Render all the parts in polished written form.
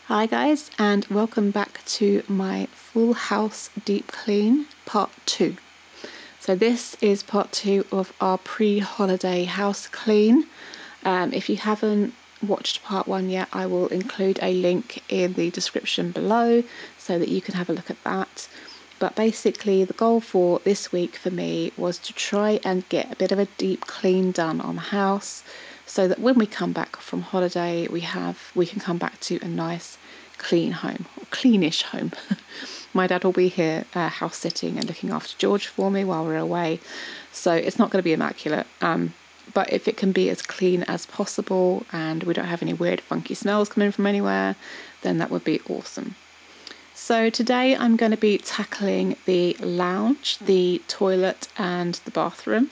Hi guys, and welcome back to my full house deep clean part 2. So this is part 2 of our pre-holiday house clean. If you haven't watched part 1 yet, I will include a link in the description below so that you can have a look at that. But basically the goal for this week for me was to try and get a bit of a deep clean done on the house so that when we come back from holiday we can come back to a nice clean home, or cleanish home. My dad will be here house sitting and looking after George for me while we're away, so it's not going to be immaculate, but if it can be as clean as possible and we don't have any weird funky smells coming from anywhere, then that would be awesome. So today I'm going to be tackling the lounge, the toilet and the bathroom,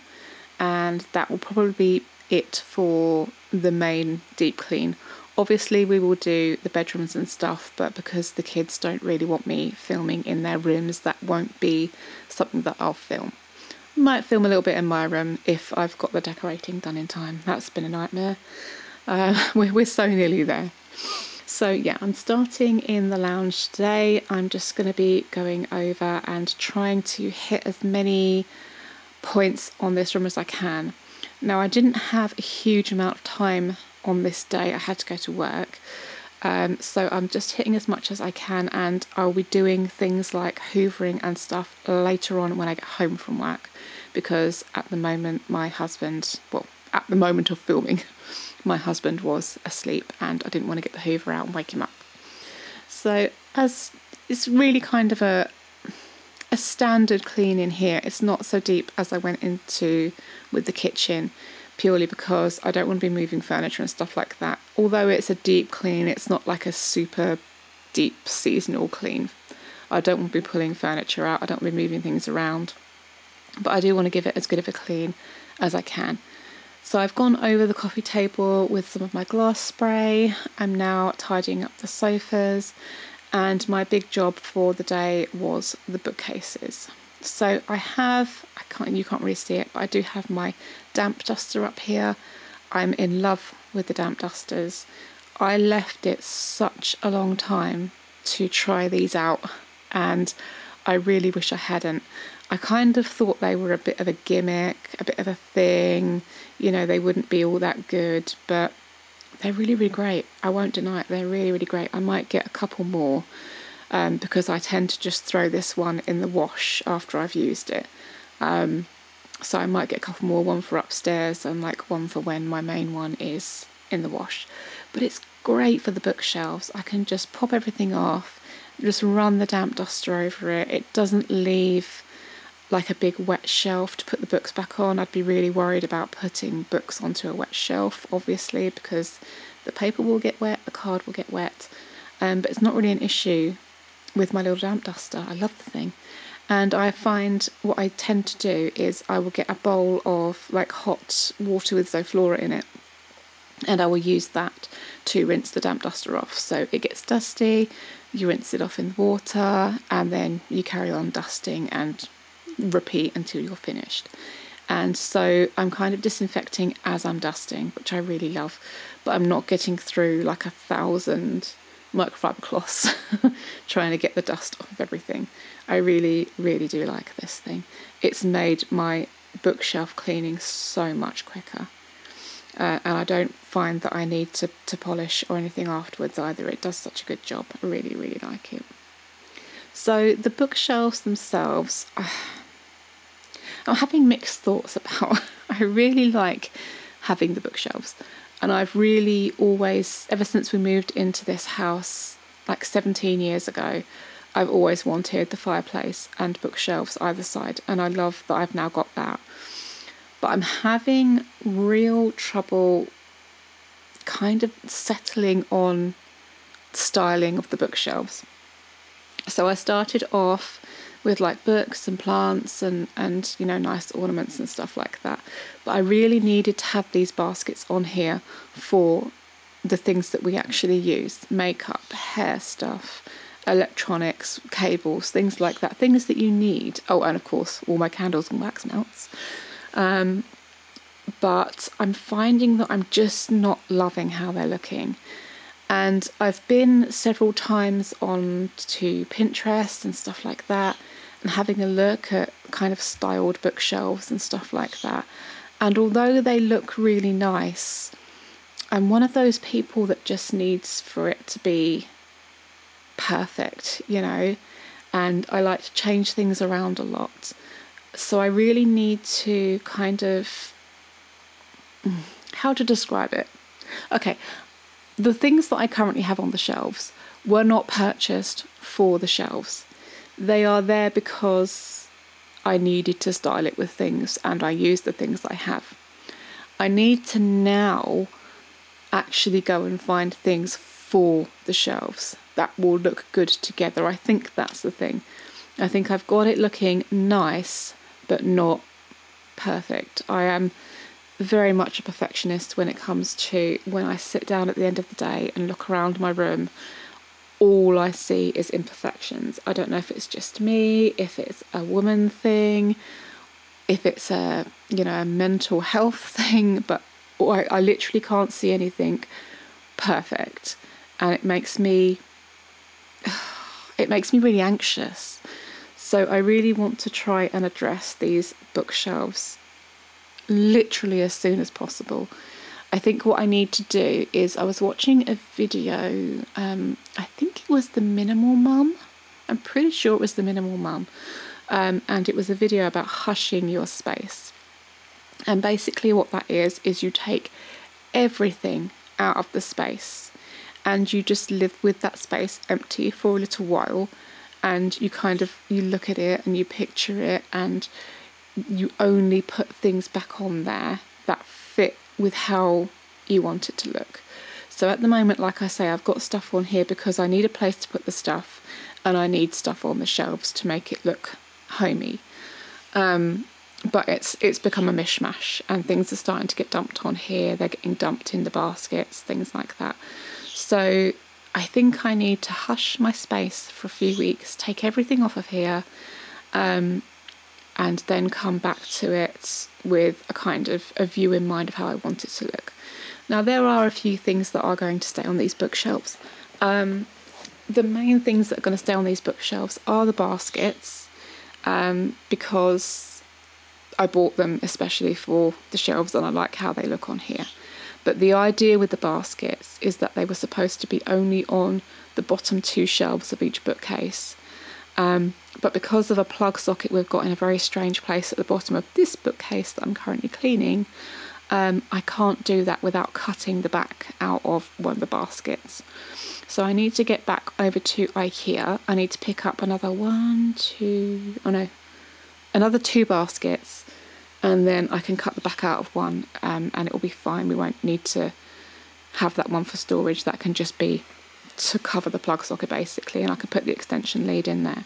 and that will probably be it for the main deep clean. Obviously we will do the bedrooms and stuff, but because the kids don't really want me filming in their rooms, that won't be something that I'll film. Might film a little bit in my room if I've got the decorating done in time. That's been a nightmare. We're so nearly there. So yeah, I'm starting in the lounge today. I'm just going to be going over and trying to hit as many points on this room as I can. Now, I didn't have a huge amount of time on this day. I had to go to work. So I'm just hitting as much as I can, and I'll be doing things like hoovering and stuff later on when I get home from work, because at the moment at the moment of filming, my husband was asleep and I didn't want to get the hoover out and wake him up. So as it's really kind of a standard clean in here. It's not so deep as I went into with the kitchen, purely because I don't want to be moving furniture and stuff like that. Although it's a deep clean, it's not like a super deep seasonal clean. I don't want to be pulling furniture out, I don't want to be moving things around, but I do want to give it as good of a clean as I can. So I've gone over the coffee table with some of my glass spray. I'm now tidying up the sofas, and my big job for the day was the bookcases. So you can't really see it, but I do have my damp duster up here. I'm in love with the damp dusters. I left it such a long time to try these out, and I really wish I hadn't. I kind of thought they were a bit of a gimmick, a bit of a thing, they wouldn't be all that good, but they're really, really great. I won't deny it, they're really, really great. I might get a couple more, because I tend to just throw this one in the wash after I've used it. So I might get a couple more, one for upstairs and like one for when my main one is in the wash. But it's great for the bookshelves. I can just pop everything off, just run the damp duster over it. It doesn't leave like a big wet shelf to put the books back on. I'd be really worried about putting books onto a wet shelf, obviously, because the paper will get wet, the card will get wet, but it's not really an issue with my little damp duster. I love the thing. And I find what I tend to do is I will get a bowl of like hot water with Zoflora in it, and I will use that to rinse the damp duster off. So it gets dusty, you rinse it off in water, and then you carry on dusting and repeat until you're finished. And so I'm kind of disinfecting as I'm dusting, which I really love, but I'm not getting through like 1,000 microfiber cloths trying to get the dust off of everything. I really, really do like this thing. It's made my bookshelf cleaning so much quicker, and I don't find that I need to polish or anything afterwards either. It does such a good job. I really, really like it. So the bookshelves themselves, I'm having mixed thoughts about. I really like having the bookshelves, and I've really always, ever since we moved into this house like 17 years ago, I've always wanted the fireplace and bookshelves either side, and I love that I've now got that. But I'm having real trouble kind of settling on styling of the bookshelves. So I started off with like books and plants and nice ornaments and stuff like that, but I really needed to have these baskets on here for the things that we actually use: makeup, hair stuff, electronics, cables, things like that, things that you need. Oh, and of course all my candles and wax melts. But I'm finding that I'm just not loving how they're looking. And I've been several times on to Pinterest and stuff like that, and having a look at kind of styled bookshelves and stuff like that. And although they look really nice, I'm one of those people that just needs for it to be perfect, you know, and I like to change things around a lot. So I really need to kind of, how to describe it? Okay, the things that I currently have on the shelves were not purchased for the shelves. They are there because I needed to style it with things and I use the things I have. I need to now actually go and find things for the shelves that will look good together. I think that's the thing. I think I've got it looking nice, but not perfect. I am very much a perfectionist when it comes to when I sit down at the end of the day and look around my room, all I see is imperfections. I don't know if it's just me, if it's a woman thing, if it's a mental health thing, but I literally can't see anything perfect, and it makes me really anxious. So I really want to try and address these bookshelves literally as soon as possible. I think what I need to do is, I was watching a video, I think it was the Minimal Mum. I'm pretty sure it was the Minimal Mum. And it was a video about hushing your space. And basically what that is you take everything out of the space and you just live with that space empty for a little while, and you look at it and you picture it, and you only put things back on there that fit with how you want it to look. So at the moment, like I say, I've got stuff on here because I need a place to put the stuff, and I need stuff on the shelves to make it look homey. But it's become a mishmash, and things are starting to get dumped on here. They're getting dumped in the baskets, things like that. So I think I need to hush my space for a few weeks, take everything off of here, and then come back to it with a kind of a view in mind of how I want it to look. Now, there are a few things that are going to stay on these bookshelves. The main things that are going to stay on these bookshelves are the baskets, because I bought them especially for the shelves and I like how they look on here. But the idea with the baskets is that they were supposed to be only on the bottom two shelves of each bookcase. But because of a plug socket we've got in a very strange place at the bottom of this bookcase that I'm currently cleaning, I can't do that without cutting the back out of one of the baskets. So I need to get back over to IKEA. I need to pick up another another two baskets, and then I can cut the back out of one, and it will be fine. We won't need to have that one for storage. That can just be to cover the plug socket basically, and I can put the extension lead in there.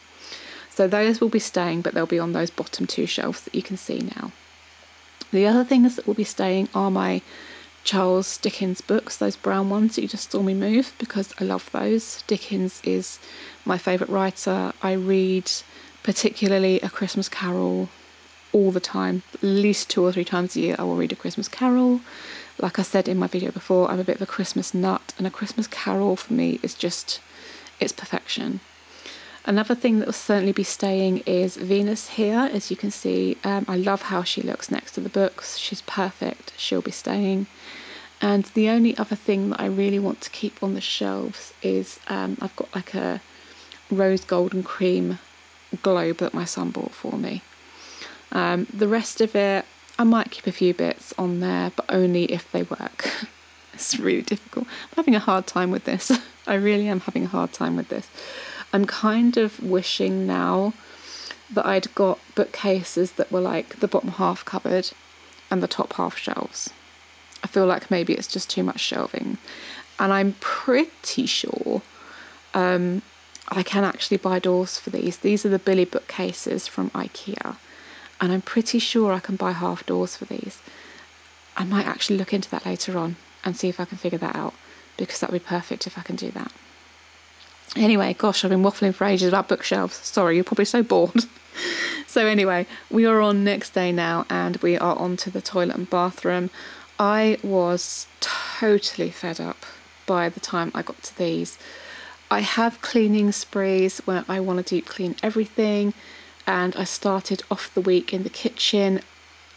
So those will be staying, but they'll be on those bottom two shelves that you can see now. The other things that will be staying are my Charles Dickens books, those brown ones that you just saw me move, because I love those. Dickens is my favourite writer. I read particularly A Christmas Carol all the time. At least 2 or 3 times a year I will read A Christmas Carol. Like I said in my video before, I'm a bit of a Christmas nut, and A Christmas Carol for me is just, it's perfection. Another thing that will certainly be staying is Venus here. As you can see, I love how she looks next to the books. She's perfect. She'll be staying. And the only other thing that I really want to keep on the shelves is I've got like a rose gold and cream globe that my son bought for me. The rest of it, I might keep a few bits on there, but only if they work. It's really difficult. I'm having a hard time with this. I really am having a hard time with this. I'm kind of wishing now that I'd got bookcases that were like the bottom half cupboard and the top half shelves. I feel like maybe it's just too much shelving. And I'm pretty sure I can actually buy doors for these. These are the Billy bookcases from IKEA. And I'm pretty sure I can buy half doors for these. I might actually look into that later on and see if I can figure that out, because that would be perfect if I can do that. Anyway, gosh, I've been waffling for ages about bookshelves. Sorry, you're probably so bored. So anyway, we are on next day now, and we are on to the toilet and bathroom. I was totally fed up by the time I got to these. I have cleaning sprees where I want to deep clean everything, and I started off the week in the kitchen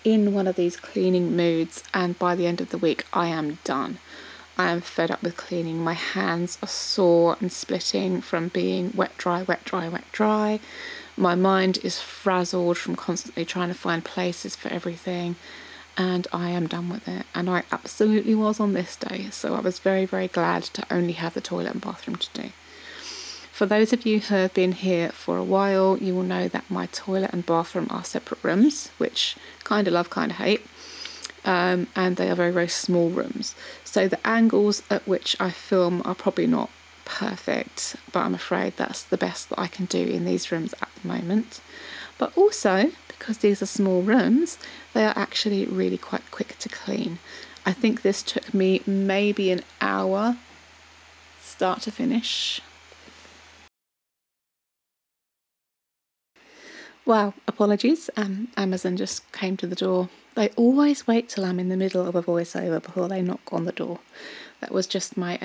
in one of these cleaning moods, and by the end of the week I am done. I am fed up with cleaning. My hands are sore and splitting from being wet, dry, wet, dry, wet, dry. My mind is frazzled from constantly trying to find places for everything, and I am done with it. And I absolutely was on this day, so I was very, very glad to only have the toilet and bathroom to do. For those of you who have been here for a while, you will know that my toilet and bathroom are separate rooms, which kind of love, kind of hate. And they are very, very small rooms. So the angles at which I film are probably not perfect, but I'm afraid that's the best that I can do in these rooms at the moment. But also, because these are small rooms, they are actually really quite quick to clean. I think this took me maybe an hour start to finish. Wow, apologies. Amazon just came to the door. They always wait till I'm in the middle of a voiceover before they knock on the door. That was just my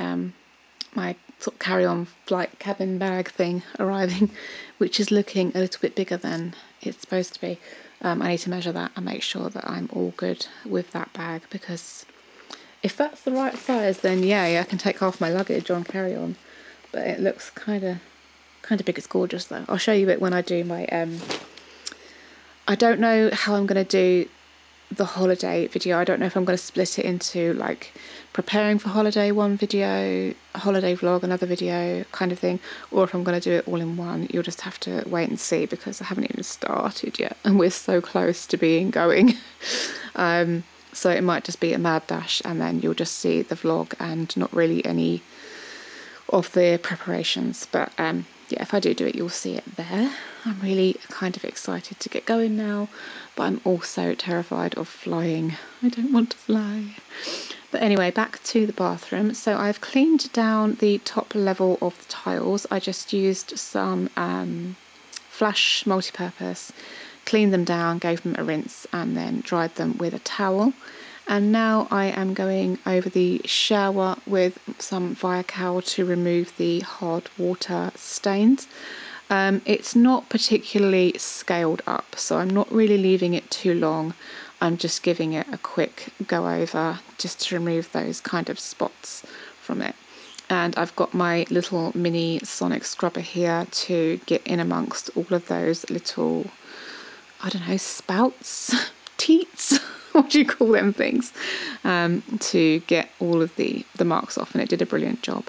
my sort of carry-on flight cabin bag thing arriving, which is looking a little bit bigger than it's supposed to be. I need to measure that and make sure that I'm all good with that bag, because if that's the right size, then yay, I can take half my luggage on carry-on. But it looks kind of big. It's gorgeous though. I'll show you it when I do my I don't know how I'm going to do the holiday video. I don't know if I'm going to split it into like preparing for holiday one video, a holiday vlog another video kind of thing, or if I'm going to do it all in one. You'll just have to wait and see, because I haven't even started yet and we're so close to being going. So it might just be a mad dash, and then you'll just see the vlog and not really any of the preparations. But yeah, if I do it, you'll see it there. I'm really kind of excited to get going now, but I'm also terrified of flying. I don't want to fly. But anyway, back to the bathroom. So I've cleaned down the top level of the tiles. I just used some Flash multi-purpose, cleaned them down, gave them a rinse, and then dried them with a towel. And now I am going over the shower with some Viacal to remove the hard water stains. It's not particularly scaled up, so I'm not really leaving it too long. I'm just giving it a quick go over just to remove those kind of spots from it. And I've got my little mini sonic scrubber here to get in amongst all of those little, I don't know, spouts, teats, what do you call them things, to get all of the marks off, and it did a brilliant job.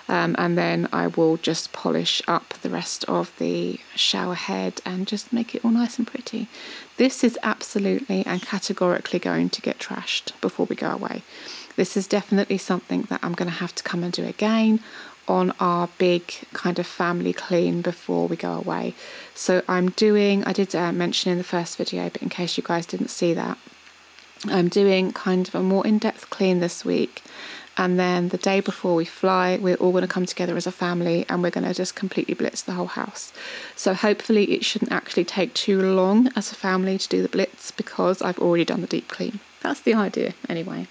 And then I will just polish up the rest of the shower head and just make it all nice and pretty. This is absolutely and categorically going to get trashed before we go away. This is definitely something that I'm going to have to come and do again on our big kind of family clean before we go away. So I did mention in the first video, but in case you guys didn't see that, I'm doing kind of a more in-depth clean this week. And then the day before we fly, we're all going to come together as a family and we're going to just completely blitz the whole house. So hopefully it shouldn't actually take too long as a family to do the blitz, because I've already done the deep clean. That's the idea anyway.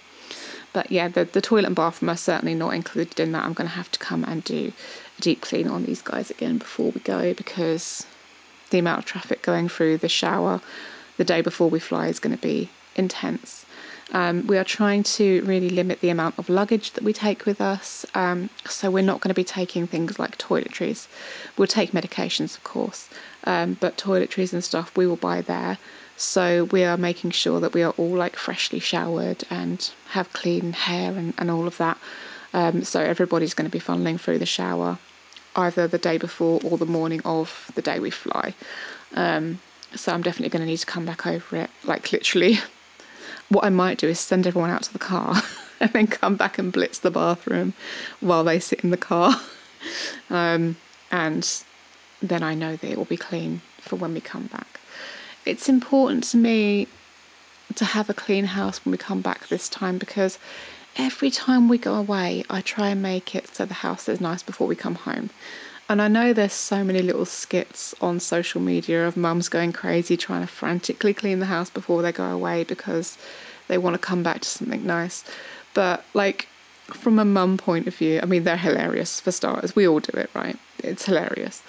But yeah, the toilet and bathroom are certainly not included in that. I'm going to have to come and do a deep clean on these guys again before we go, because the amount of traffic going through the shower the day before we fly is going to be intense. We are trying to really limit the amount of luggage that we take with us, so we're not going to be taking things like toiletries. We'll take medications, of course, but toiletries and stuff we will buy there. So we are making sure that we are all like freshly showered and have clean hair and all of that. So everybody's going to be funneling through the shower either the day before or the morning of the day we fly. So I'm definitely going to need to come back over it, like literally. What I might do is send everyone out to the car and then come back and blitz the bathroom while they sit in the car. And then I know that it will be clean for when we come back. It's important to me to have a clean house when we come back this time, because every time we go away, I try and make it so the house is nice before we come home. And I know there's so many little skits on social media of mums going crazy trying to frantically clean the house before they go away because they want to come back to something nice. But like, from a mum point of view, I mean, they're hilarious for starters. We all do it, right? It's hilarious.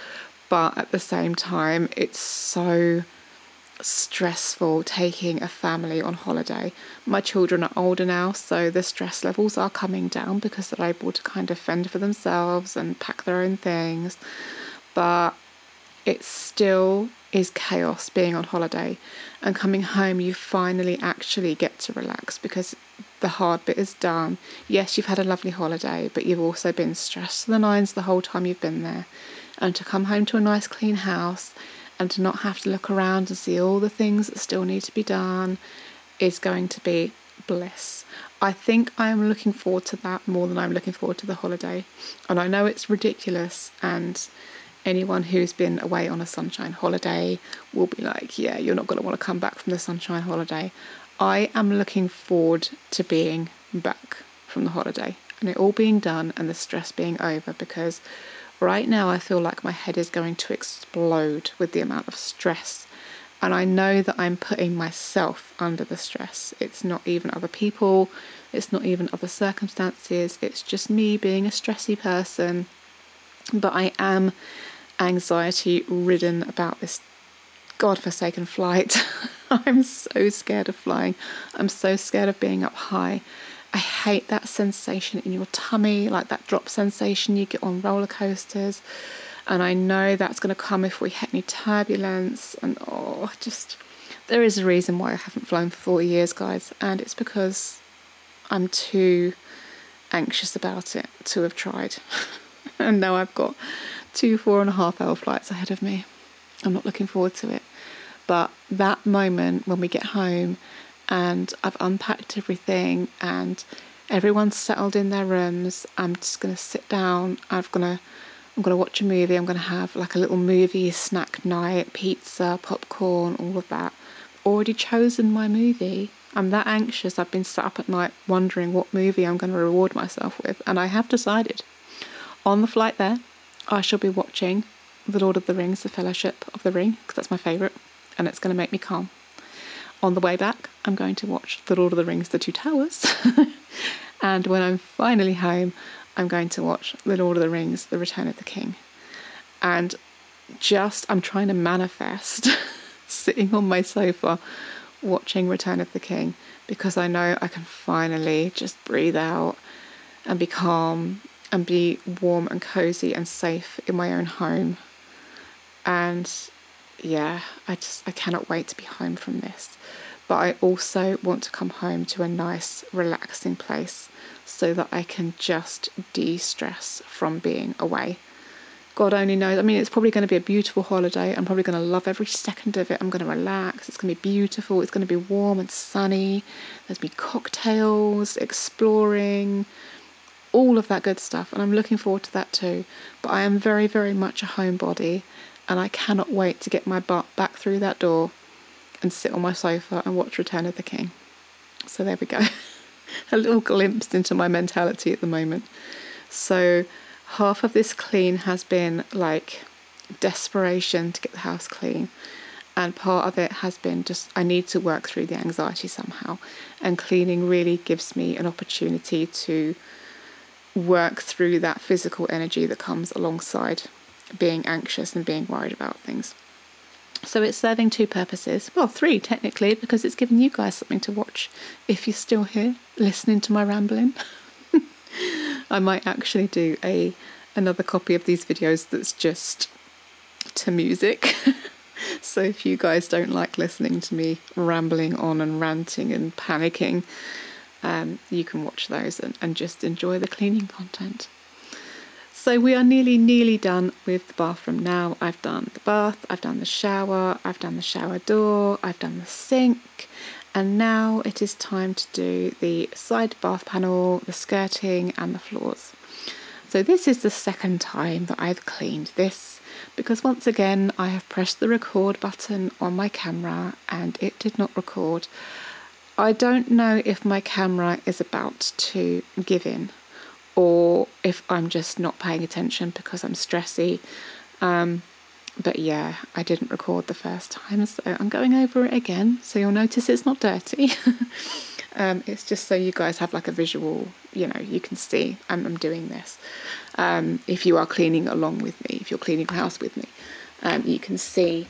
But at the same time, it's so stressful taking a family on holiday. My children are older now, so the stress levels are coming down because they're able to kind of fend for themselves and pack their own things. But it still is chaos being on holiday, and coming home you finally actually get to relax because the hard bit is done. Yes, you've had a lovely holiday, but you've also been stressed to the nines the whole time you've been there. And to come home to a nice clean house and to not have to look around and see all the things that still need to be done is going to be bliss. I think I am looking forward to that more than I'm looking forward to the holiday. And I know it's ridiculous, and anyone who's been away on a sunshine holiday will be like, yeah, you're not going to want to come back from the sunshine holiday. I am looking forward to being back from the holiday and it all being done and the stress being over, because right now I feel like my head is going to explode with the amount of stress. And I know that I'm putting myself under the stress. It's not even other people, it's not even other circumstances, it's just me being a stressy person. But I am anxiety ridden about this godforsaken flight. I'm so scared of flying. I'm so scared of being up high. I hate that sensation in your tummy, like that drop sensation you get on roller coasters. And I know that's going to come if we hit any turbulence. And there is a reason why I haven't flown for 40 years, guys. And it's because I'm too anxious about it to have tried. And now I've got 2 4.5-hour flights ahead of me. I'm not looking forward to it. But that moment when we get home and I've unpacked everything and everyone's settled in their rooms, I'm just going to sit down. I'm going to watch a movie. I'm going to have like a little movie snack night, pizza, popcorn, all of that. Already chosen my movie. I'm that anxious. I've been sat up at night wondering what movie I'm going to reward myself with. And I have decided. On the flight there, I shall be watching The Lord of the Rings, The Fellowship of the Ring, because that's my favourite, and it's going to make me calm. On the way back, I'm going to watch The Lord of the Rings, The Two Towers. And when I'm finally home, I'm going to watch The Lord of the Rings, The Return of the King. And I'm trying to manifest sitting on my sofa watching Return of the King, because I know I can finally just breathe out and be calm and be warm and cozy and safe in my own home. And yeah, I cannot wait to be home from this. But I also want to come home to a nice, relaxing place so that I can just de-stress from being away. God only knows. I mean, it's probably going to be a beautiful holiday. I'm probably going to love every second of it. I'm going to relax. It's going to be beautiful. It's going to be warm and sunny. There's going to be cocktails, exploring, all of that good stuff, and I'm looking forward to that too. But I am very, very much a homebody, and I cannot wait to get my butt back through that door and sit on my sofa and watch Return of the King. So there we go. A little glimpse into my mentality at the moment. So half of this clean has been like desperation to get the house clean, and part of it has been just I need to work through the anxiety somehow, and cleaning really gives me an opportunity to work through that physical energy that comes alongside being anxious and being worried about things. So it's serving 2 purposes. Well, 3 technically, because it's giving you guys something to watch if you're still here listening to my rambling. I might actually do another copy of these videos that's just to music. So if you guys don't like listening to me rambling on and ranting and panicking, you can watch those and just enjoy the cleaning content. So we are nearly done with the bathroom now. I've done the bath, I've done the shower, I've done the shower door, I've done the sink, and now it is time to do the side bath panel, the skirting and the floors. So this is the second time that I've cleaned this, because once again I have pressed the record button on my camera and it did not record. I don't know if my camera is about to give in or if I'm just not paying attention because I'm stressy. But yeah, I didn't record the first time, so I'm going over it again. So you'll notice it's not dirty. It's just so you guys have like a visual you know, you can see I'm doing this. If you are cleaning along with me, if you're cleaning the house with me, you can see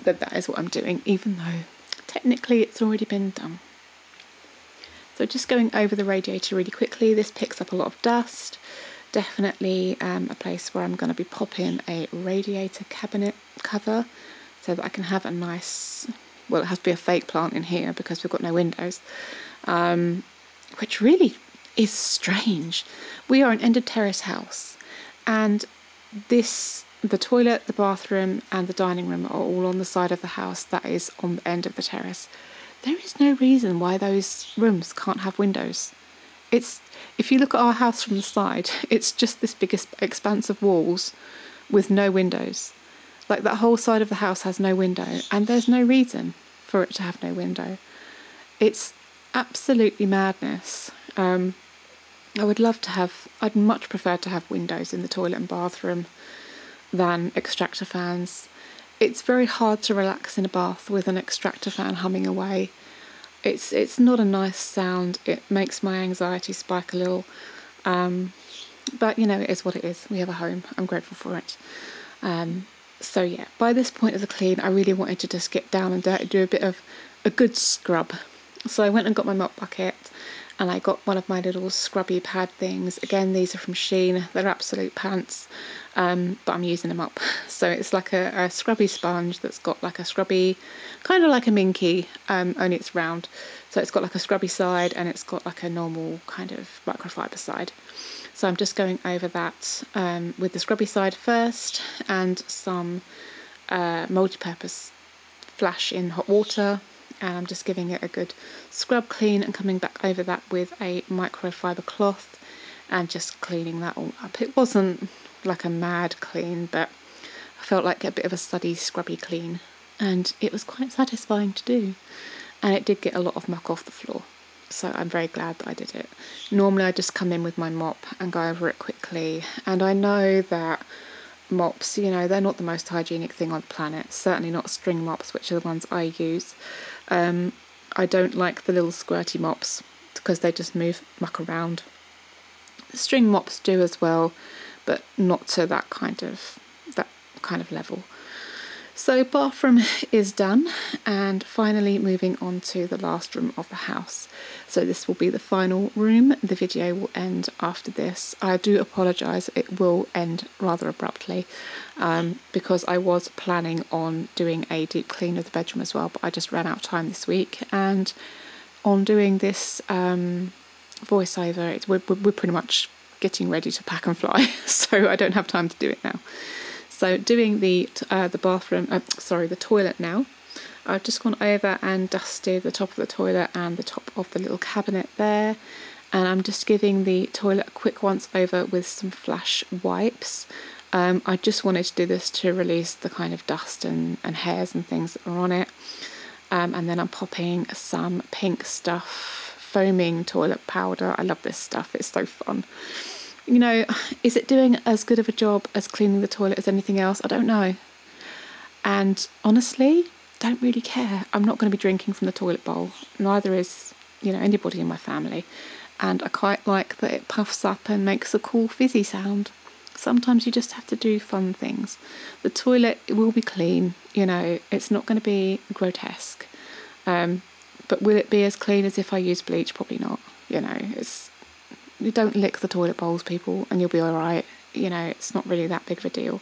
that is what I'm doing, even though technically it's already been done. So just going over the radiator really quickly, this picks up a lot of dust. Definitely a place where I'm going to be popping a radiator cabinet cover so that I can have a nice, well, it has to be a fake plant in here because we've got no windows, which really is strange. We are an end of terrace house, and the toilet, the bathroom and the dining room are all on the side of the house that is on the end of the terrace. There is no reason why those rooms can't have windows. If you look at our house from the side, it's just this big expanse of walls with no windows. Like, that whole side of the house has no window, and there's no reason for it to have no window. It's absolutely madness. I'd much prefer to have windows in the toilet and bathroom than extractor fans. It's very hard to relax in a bath with an extractor fan humming away. It's not a nice sound. It makes my anxiety spike a little. But, you know, it is what it is. We have a home. I'm grateful for it. So, yeah, by this point of the clean, I really wanted to just get down and dirty, do a bit of a good scrub. So I went and got my mop bucket, and I got one of my little scrubby pad things. Again, these are from Shein. They're absolute pants, but I'm using them up. So it's like a scrubby sponge that's got like a scrubby, kind of like a minky, only it's round. So it's got like a scrubby side, and it's got like a normal kind of microfiber side. So I'm just going over that with the scrubby side first, and some multi-purpose flash in hot water, and I'm just giving it a good scrub clean and coming back over that with a microfiber cloth and just cleaning that all up. It wasn't like a mad clean, but I felt like a bit of a study scrubby clean, and it was quite satisfying to do, and it did get a lot of muck off the floor. So I'm very glad that I did it. Normally I just come in with my mop and go over it quickly, and I know that mops, you know, they're not the most hygienic thing on the planet. Certainly not string mops, which are the ones I use. I don't like the little squirty mops because they just move muck around. String mops do as well, but not to that kind of level. So bathroom is done, and finally moving on to the last room of the house. So this will be the final room. The video will end after this. I do apologise, it will end rather abruptly because I was planning on doing a deep clean of the bedroom as well, but I just ran out of time this week, and on doing this voiceover, we're pretty much getting ready to pack and fly, so I don't have time to do it now. So doing the toilet now. I've just gone over and dusted the top of the toilet and the top of the little cabinet there, and I'm just giving the toilet a quick once over with some flash wipes. I just wanted to do this to release the kind of dust and hairs and things that are on it, and then I'm popping some Pink Stuff foaming toilet powder. I love this stuff, it's so fun. You know, is it doing as good of a job as cleaning the toilet as anything else? I don't know. And honestly, don't really care. I'm not going to be drinking from the toilet bowl. Neither is, you know, anybody in my family. And I quite like that it puffs up and makes a cool fizzy sound. Sometimes you just have to do fun things. The toilet will be clean, you know, it's not going to be grotesque. But will it be as clean as if I use bleach? Probably not. You know, you don't lick the toilet bowls, people, and you'll be all right. You know, it's not really that big of a deal.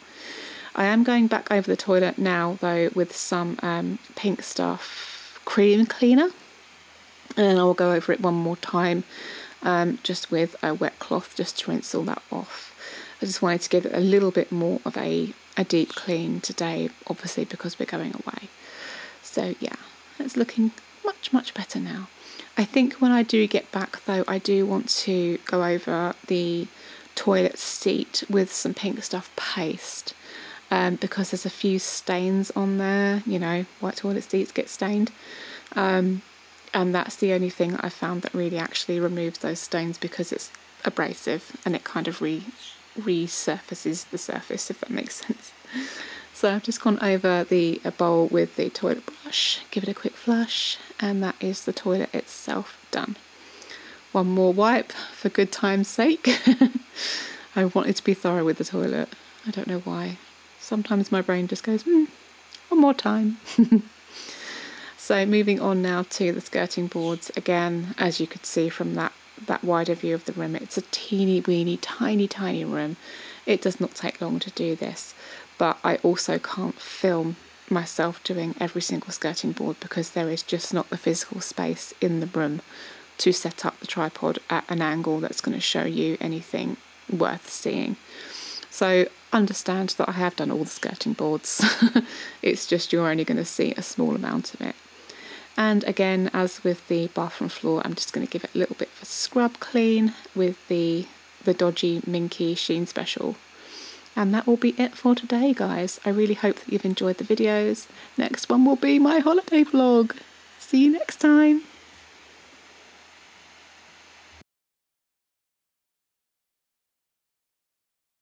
I am going back over the toilet now, though, with some Pink Stuff cream cleaner, and I will go over it one more time, just with a wet cloth, just to rinse all that off. I just wanted to give it a little bit more of a deep clean today, obviously because we're going away. So yeah, it's looking much better now. I think when I do get back, though, I do want to go over the toilet seat with some Pink Stuff paste, because there's a few stains on there. You know, white toilet seats get stained, and that's the only thing I found that really actually removes those stains, because it's abrasive and it kind of resurfaces the surface, if that makes sense. So I've just gone over the bowl with the toilet brush, give it a quick flush, and that is the toilet itself done. one more wipe for good time's sake. I wanted to be thorough with the toilet. I don't know why. Sometimes my brain just goes, one more time. So moving on now to the skirting boards. Again, as you could see from that wider view of the room, it's a teeny weeny tiny room. It does not take long to do this, but I also can't film myself doing every single skirting board because there is just not the physical space in the room to set up the tripod at an angle that's going to show you anything worth seeing. So understand that I have done all the skirting boards. It's just you're only going to see a small amount of it. And again, as with the bathroom floor, I'm just going to give it a little bit of a scrub clean with the Dodgy Minky Sheen Special. And that will be it for today, guys. I really hope that you've enjoyed the videos. Next one will be my holiday vlog. See you next time.